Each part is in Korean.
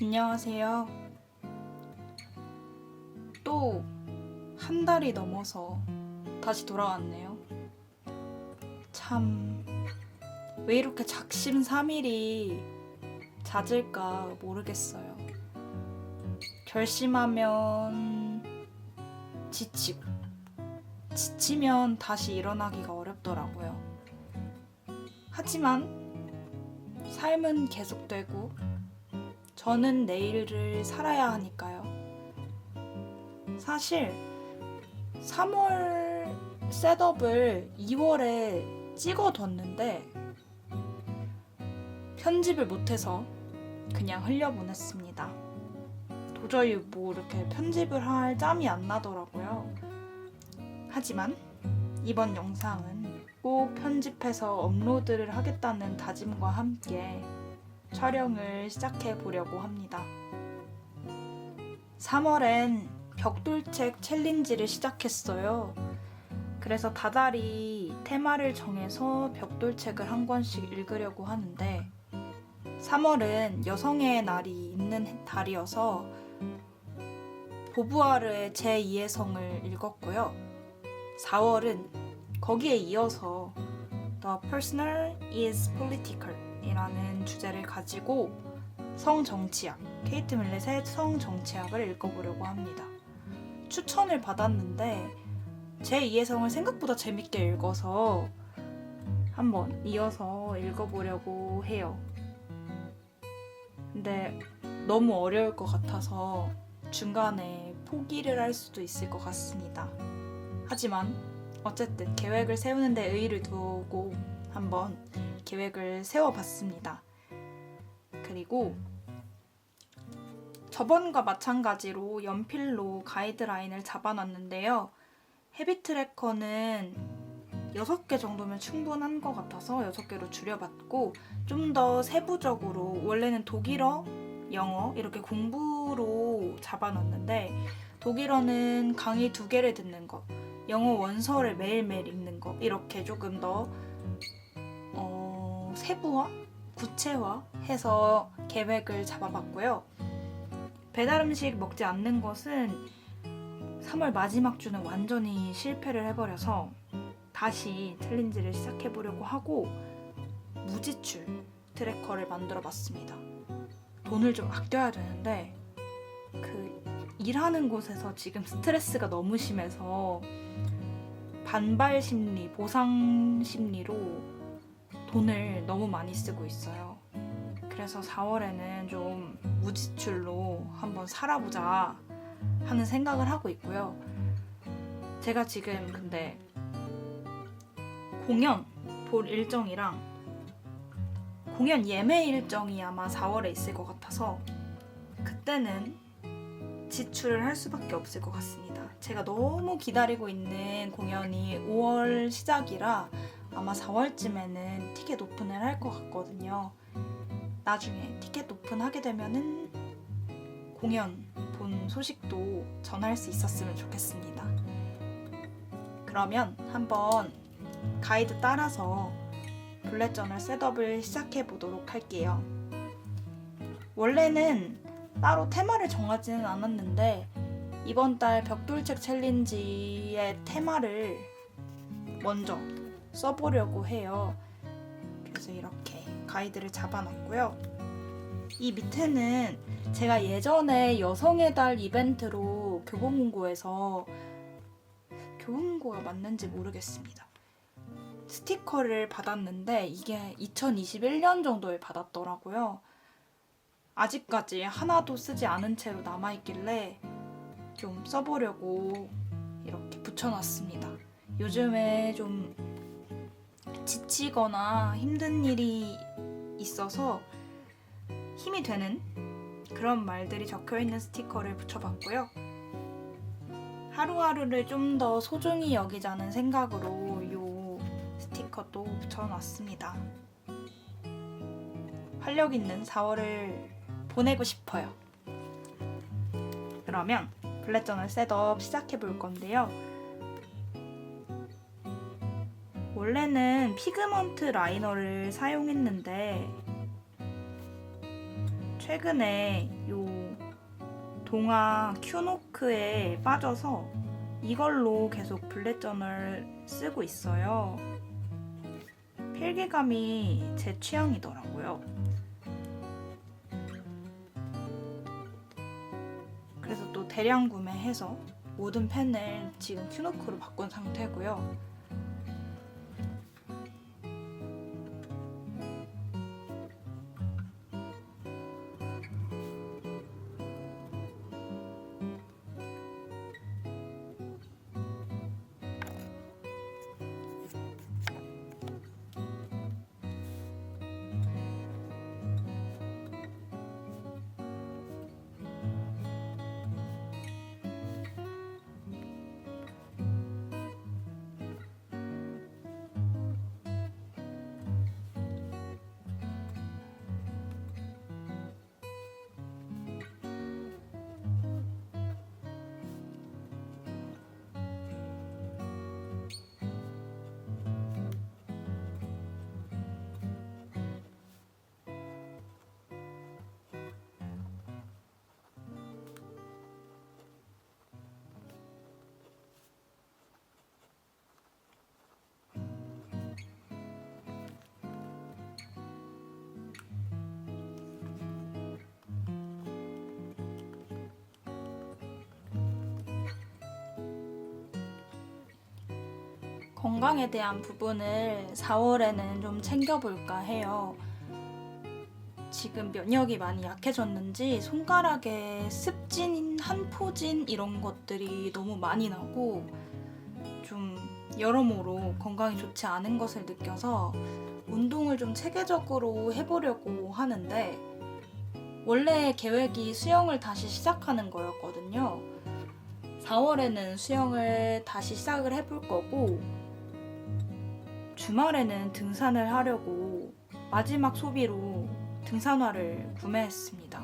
안녕하세요. 또 한 달이 넘어서 다시 돌아왔네요. 참, 왜 이렇게 작심삼일이 잦을까 모르겠어요. 결심하면 지치고, 지치면 다시 일어나기가 어렵더라고요. 하지만 삶은 계속되고, 저는 내일을 살아야 하니까요. 사실 3월 셋업을 2월에 찍어뒀는데 편집을 못해서 그냥 흘려보냈습니다. 도저히 뭐 이렇게 편집을 할 짬이 안 나더라고요. 하지만 이번 영상은 꼭 편집해서 업로드를 하겠다는 다짐과 함께 촬영을 시작해 보려고 합니다. 3월엔 벽돌책 챌린지를 시작했어요. 그래서 다달이 테마를 정해서 벽돌책을 한 권씩 읽으려고 하는데 3월은 여성의 날이 있는 달이어서 보부아르의 제2의 성을 읽었고요. 4월은 거기에 이어서 The Personal is Political 이라는 주제를 가지고 성정치학, 케이트 밀렛의 성정치학을 읽어보려고 합니다. 추천을 받았는데 제2의 성을 생각보다 재밌게 읽어서 한번 이어서 읽어보려고 해요. 근데 너무 어려울 것 같아서 중간에 포기를 할 수도 있을 것 같습니다. 하지만 어쨌든 계획을 세우는 데 의의를 두고 한번 계획을 세워봤습니다. 그리고 저번과 마찬가지로 연필로 가이드라인을 잡아놨는데요. 헤비 트래커는 6개 정도면 충분한 것 같아서 6개로 줄여봤고 좀 더 세부적으로 원래는 독일어, 영어 이렇게 공부로 잡아놨는데 독일어는 강의 2개를 듣는 거, 영어 원서를 매일매일 읽는 거 이렇게 조금 더 세부화, 구체화해서 계획을 잡아봤고요. 배달음식 먹지 않는 것은 3월 마지막 주는 완전히 실패를 해버려서 다시 챌린지를 시작해보려고 하고 무지출 트래커를 만들어봤습니다. 돈을 좀 아껴야 되는데 일하는 곳에서 지금 스트레스가 너무 심해서 반발 심리, 보상 심리로 돈을 너무 많이 쓰고 있어요. 그래서 4월에는 좀 무지출로 한번 살아보자 하는 생각을 하고 있고요. 제가 지금 근데 공연 볼 일정이랑 공연 예매 일정이 아마 4월에 있을 것 같아서 그때는 지출을 할 수밖에 없을 것 같습니다. 제가 너무 기다리고 있는 공연이 5월 시작이라 아마 4월쯤에는 티켓 오픈을 할 것 같거든요. 나중에 티켓 오픈하게 되면은 공연 본 소식도 전할 수 있었으면 좋겠습니다. 그러면 한번 가이드 따라서 블랙 저널 셋업을 시작해 보도록 할게요. 원래는 따로 테마를 정하지는 않았는데 이번 달 벽돌책 챌린지의 테마를 먼저 써보려고 해요. 그래서 이렇게 가이드를 잡아놨고요. 이 밑에는 제가 예전에 여성의 달 이벤트로 교보문고에서 교보문고가 맞는지 모르겠습니다. 스티커를 받았는데 이게 2021년 정도에 받았더라고요. 아직까지 하나도 쓰지 않은 채로 남아있길래 좀 써보려고 이렇게 붙여놨습니다. 요즘에 좀 지치거나 힘든 일이 있어서 힘이 되는 그런 말들이 적혀있는 스티커를 붙여봤고요. 하루하루를 좀 더 소중히 여기자는 생각으로 이 스티커도 붙여놨습니다. 활력 있는 4월을 보내고 싶어요. 그러면 블랙 저널 셋업 시작해 볼 건데요. 원래는 피그먼트 라이너를 사용했는데 최근에 요 동아 큐노크에 빠져서 이걸로 계속 블랙저널 쓰고 있어요. 필기감이 제 취향이더라고요. 그래서 또 대량 구매해서 모든 펜을 지금 큐노크로 바꾼 상태고요. 건강에 대한 부분을 4월에는 좀 챙겨볼까 해요. 지금 면역이 많이 약해졌는지 손가락에 습진, 한포진 이런 것들이 너무 많이 나고 좀 여러모로 건강에 좋지 않은 것을 느껴서 운동을 좀 체계적으로 해보려고 하는데 원래 계획이 수영을 다시 시작하는 거였거든요. 4월에는 수영을 다시 시작을 해볼 거고 주말에는 등산을 하려고 마지막 소비로 등산화를 구매했습니다.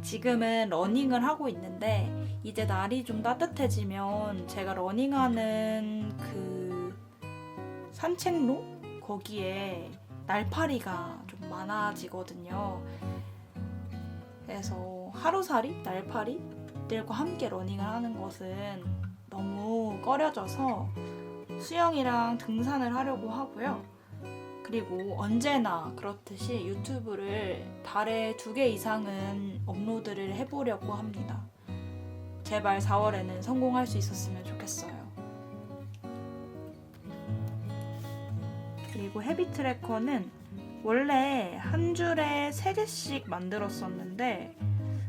지금은 러닝을 하고 있는데 이제 날이 좀 따뜻해지면 제가 러닝하는 그 산책로? 거기에 날파리가 좀 많아지거든요. 그래서 하루살이 날파리들과 함께 러닝을 하는 것은 너무 꺼려져서 수영이랑 등산을 하려고 하고요. 그리고 언제나 그렇듯이 유튜브를 달에 2개 이상은 업로드를 해보려고 합니다. 제발 4월에는 성공할 수 있었으면 좋겠어요. 그리고 헤비 트래커는 원래 한 줄에 3개씩 만들었었는데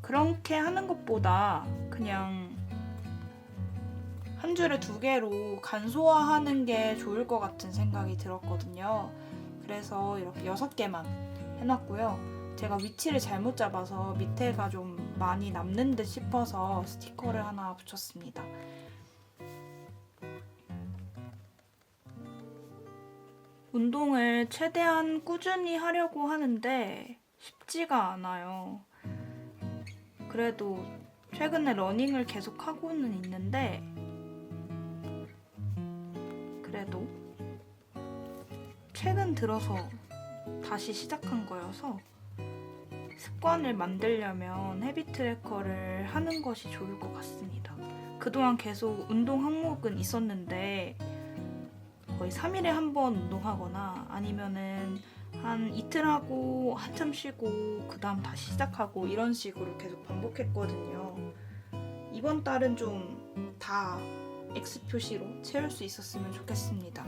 그렇게 하는 것보다 그냥 한 줄에 2개로 간소화하는 게 좋을 것 같은 생각이 들었거든요. 그래서 이렇게 6개만 해놨고요. 제가 위치를 잘못 잡아서 밑에가 좀 많이 남는 듯 싶어서 스티커를 하나 붙였습니다. 운동을 최대한 꾸준히 하려고 하는데 쉽지가 않아요. 그래도 최근에 러닝을 계속 하고는 있는데 그래도 최근 들어서 다시 시작한 거여서 습관을 만들려면 헤비 트래커를 하는 것이 좋을 것 같습니다. 그동안 계속 운동 항목은 있었는데 거의 3일에 한 번 운동하거나 아니면은 한 이틀 하고 한참 쉬고 그 다음 다시 시작하고 이런 식으로 계속 반복했거든요. 이번 달은 좀 다 X 표시로 채울 수 있었으면 좋겠습니다.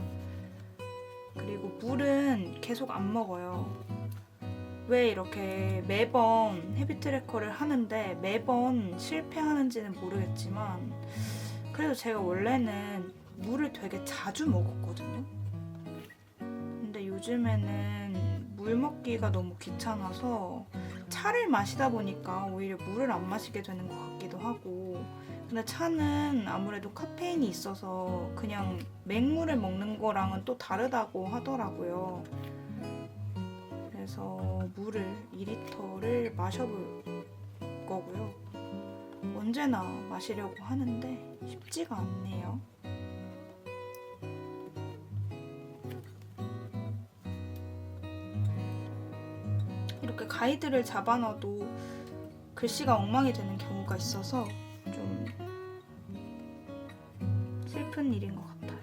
그리고 물은 계속 안 먹어요. 왜 이렇게 매번 헤비 트래커를 하는데 매번 실패하는지는 모르겠지만 그래도 제가 원래는 물을 되게 자주 먹었거든요. 근데 요즘에는 물 먹기가 너무 귀찮아서 차를 마시다 보니까 오히려 물을 안 마시게 되는 것 같기도 하고 근데 차는 아무래도 카페인이 있어서 그냥 맹물을 먹는 거랑은 또 다르다고 하더라고요. 그래서 물을 2리터를 마셔볼 거고요. 언제나 마시려고 하는데 쉽지가 않네요. 가이드를 잡아놔도 글씨가 엉망이 되는 경우가 있어서 좀 슬픈 일인 것 같아요.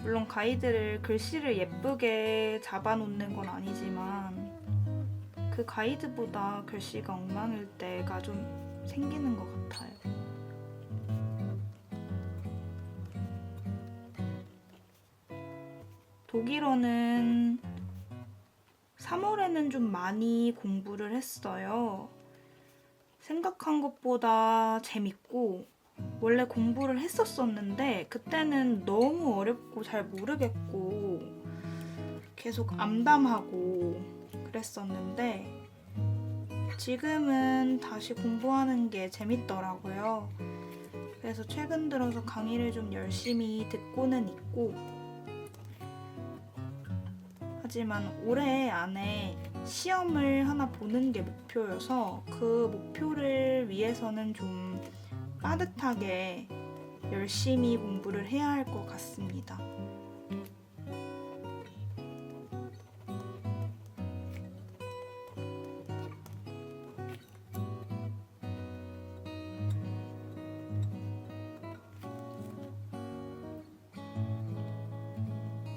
물론 가이드를 글씨를 예쁘게 잡아놓는 건 아니지만 그 가이드보다 글씨가 엉망일 때가 좀 생기는 것 같아요. 독일어는 3월에는 좀 많이 공부를 했어요. 생각한 것보다 재밌고 원래 공부를 했었었는데 그때는 너무 어렵고 잘 모르겠고 계속 암담하고 그랬었는데 지금은 다시 공부하는 게 재밌더라고요. 그래서 최근 들어서 강의를 좀 열심히 듣고는 있고 하지만 올해 안에 시험을 하나 보는 게 목표여서 그 목표를 위해서는 좀 빠듯하게 열심히 공부를 해야 할 것 같습니다.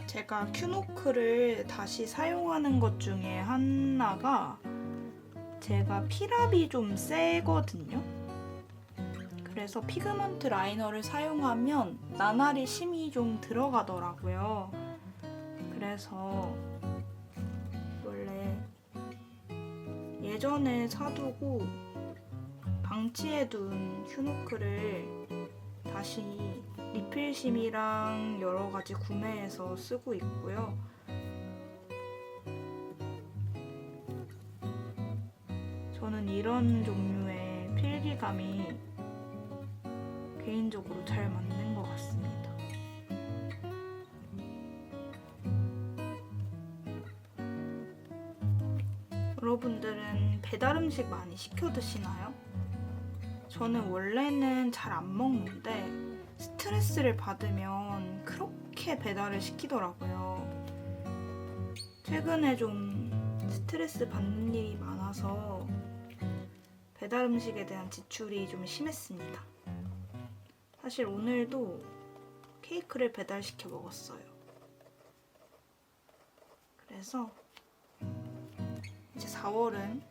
제가 큐노크를 다시 사용하는 것 중에 하나가 제가 필압이 좀 세거든요. 그래서 피그먼트 라이너를 사용하면 나날이 심이 좀 들어가더라고요. 그래서 원래 예전에 사두고 방치해둔 큐노크를 다시 리필심이랑 여러 가지 구매해서 쓰고 있고요. 저는 이런 종류의 필기감이 개인적으로 잘 맞는 것 같습니다. 여러분들은 배달 음식 많이 시켜 드시나요? 저는 원래는 잘 안 먹는데 스트레스를 받으면 그렇게 배달을 시키더라고요. 최근에 좀 스트레스 받는 일이 많아서 배달 음식에 대한 지출이 좀 심했습니다. 사실 오늘도 케이크를 배달시켜 먹었어요. 그래서 이제 4월은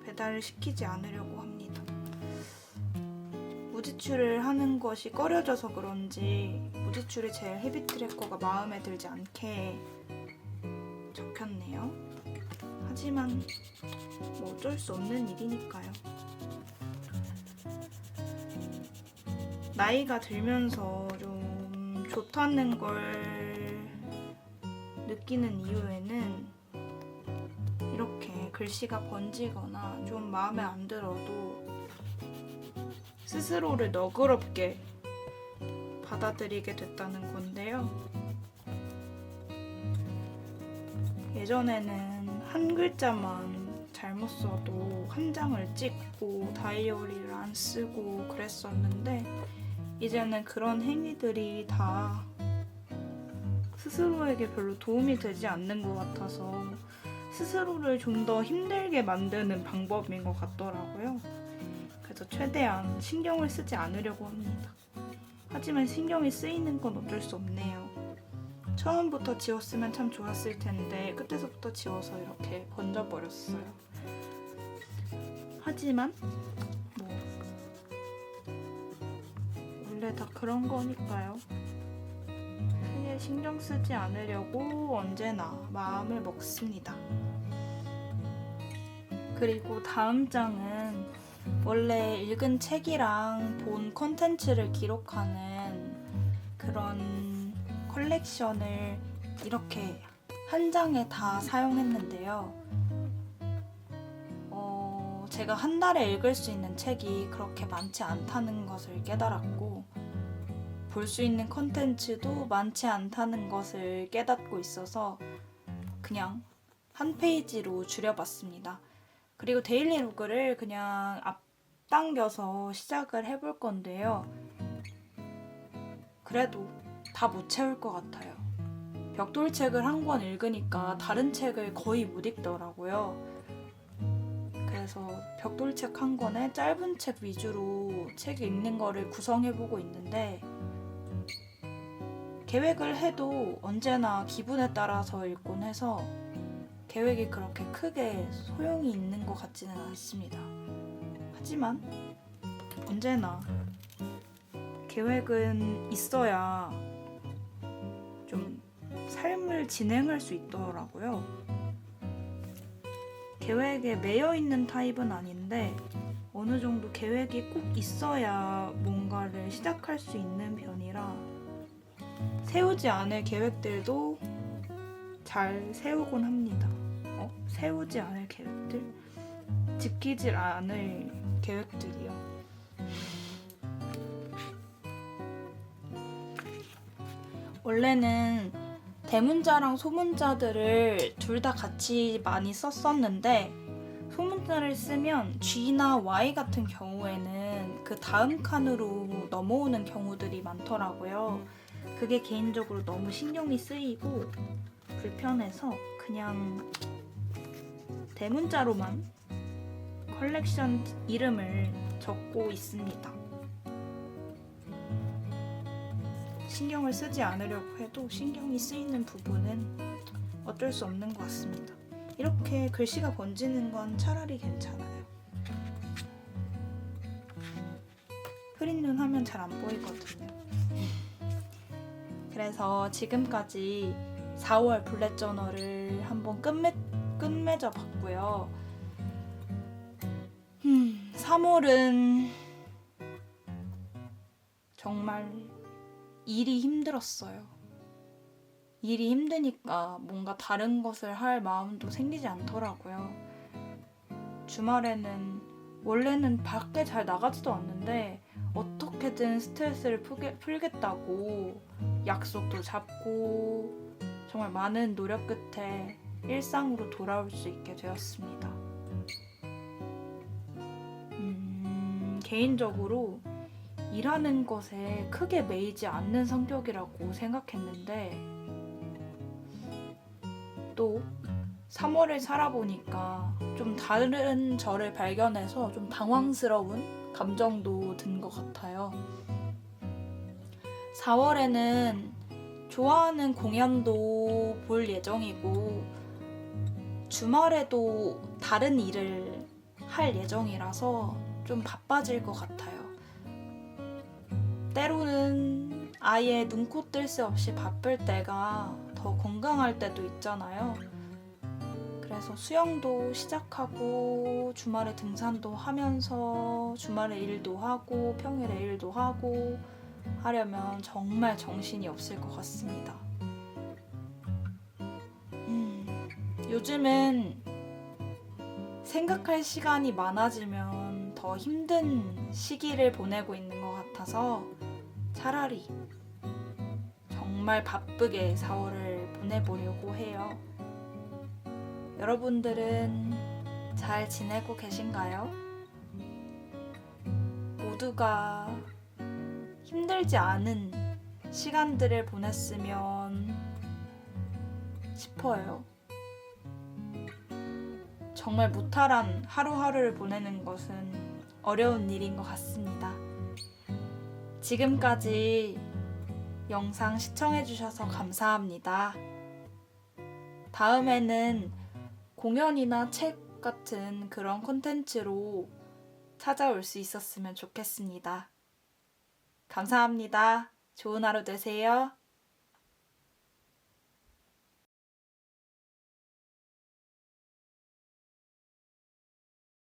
배달을 시키지 않으려고 합니다. 무지출을 하는 것이 꺼려져서 그런지 무지출이 제일 헤비 트래커가 마음에 들지 않게 적혔네요. 하지만 뭐 어쩔 수 없는 일이니까요. 나이가 들면서 좀 좋다는 걸 느끼는 이유에는 이렇게 글씨가 번지거나 좀 마음에 안 들어도 스스로를 너그럽게 받아들이게 됐다는 건데요. 예전에는 한 글자만 잘못 써도 한 장을 찍고 다이어리를 안 쓰고 그랬었는데 이제는 그런 행위들이 다 스스로에게 별로 도움이 되지 않는 것 같아서 스스로를 좀 더 힘들게 만드는 방법인 것 같더라고요. 그래서 최대한 신경을 쓰지 않으려고 합니다. 하지만 신경이 쓰이는 건 어쩔 수 없네요. 처음부터 지웠으면 참 좋았을 텐데 끝에서부터 지워서 이렇게 번져버렸어요. 하지만 뭐 원래 다 그런 거니까요. 크게 신경 쓰지 않으려고 언제나 마음을 먹습니다. 그리고 다음 장은 원래 읽은 책이랑 본 콘텐츠를 기록하는 그런 컬렉션을 이렇게 한 장에 다 사용했는데요. 제가 한 달에 읽을 수 있는 책이 그렇게 많지 않다는 것을 깨달았고 볼 수 있는 콘텐츠도 많지 않다는 것을 깨닫고 있어서 그냥 한 페이지로 줄여봤습니다. 그리고 데일리 로그를 그냥 앞당겨서 시작을 해볼 건데요. 그래도 다 못 채울 것 같아요. 벽돌책을 한 권 읽으니까 다른 책을 거의 못 읽더라고요. 그래서 벽돌책 한 권에 짧은 책 위주로 책 읽는 거를 구성해보고 있는데, 계획을 해도 언제나 기분에 따라서 읽곤 해서 계획이 그렇게 크게 소용이 있는 것 같지는 않습니다. 하지만 언제나 계획은 있어야 좀 삶을 진행할 수 있더라고요. 계획에 매여 있는 타입은 아닌데 어느 정도 계획이 꼭 있어야 뭔가를 시작할 수 있는 편이라 세우지 않을 계획들도 잘 세우곤 합니다. 세우지 않을 계획들? 지키질 않을 계획들이요. 원래는 대문자랑 소문자들을 둘 다 같이 많이 썼었는데, 소문자를 쓰면 G나 Y 같은 경우에는 그 다음 칸으로 넘어오는 경우들이 많더라고요. 그게 개인적으로 너무 신경이 쓰이고 불편해서 그냥 대문자로만 컬렉션 이름을 적고 있습니다. 신경을 쓰지 않으려고 해도 신경이 쓰이는 부분은 어쩔 수 없는 것 같습니다. 이렇게 글씨가 번지는 건 차라리 괜찮아요. 흐린 눈 하면 잘 안 보이거든요. 그래서 지금까지 4월 블랙 저널을 한번 끝맺어 봤고요. 3월은 정말 일이 힘들었어요. 일이 힘드니까 뭔가 다른 것을 할 마음도 생기지 않더라고요. 주말에는 원래는 밖에 잘 나가지도 않는데 어떻게든 스트레스를 풀겠다고 약속도 잡고 정말 많은 노력 끝에 일상으로 돌아올 수 있게 되었습니다. 개인적으로 일하는 것에 크게 매이지 않는 성격이라고 생각했는데 또 3월을 살아보니까 좀 다른 저를 발견해서 좀 당황스러운 감정도 든 것 같아요. 4월에는 좋아하는 공연도 볼 예정이고 주말에도 다른 일을 할 예정이라서 좀 바빠질 것 같아요. 때로는 아예 눈코 뜰 새 없이 바쁠 때가 더 건강할 때도 있잖아요. 그래서 수영도 시작하고 주말에 등산도 하면서 주말에 일도 하고 평일에 일도 하고 하려면 정말 정신이 없을 것 같습니다. 요즘은 생각할 시간이 많아지면 더 힘든 시기를 보내고 있는 것 같아서 차라리 정말 바쁘게 4월을 보내보려고 해요. 여러분들은 잘 지내고 계신가요? 모두가 힘들지 않은 시간들을 보냈으면 싶어요. 정말 무탈한 하루하루를 보내는 것은 어려운 일인 것 같습니다. 지금까지 영상 시청해주셔서 감사합니다. 다음에는 공연이나 책 같은 그런 콘텐츠로 찾아올 수 있었으면 좋겠습니다. 감사합니다. 좋은 하루 되세요.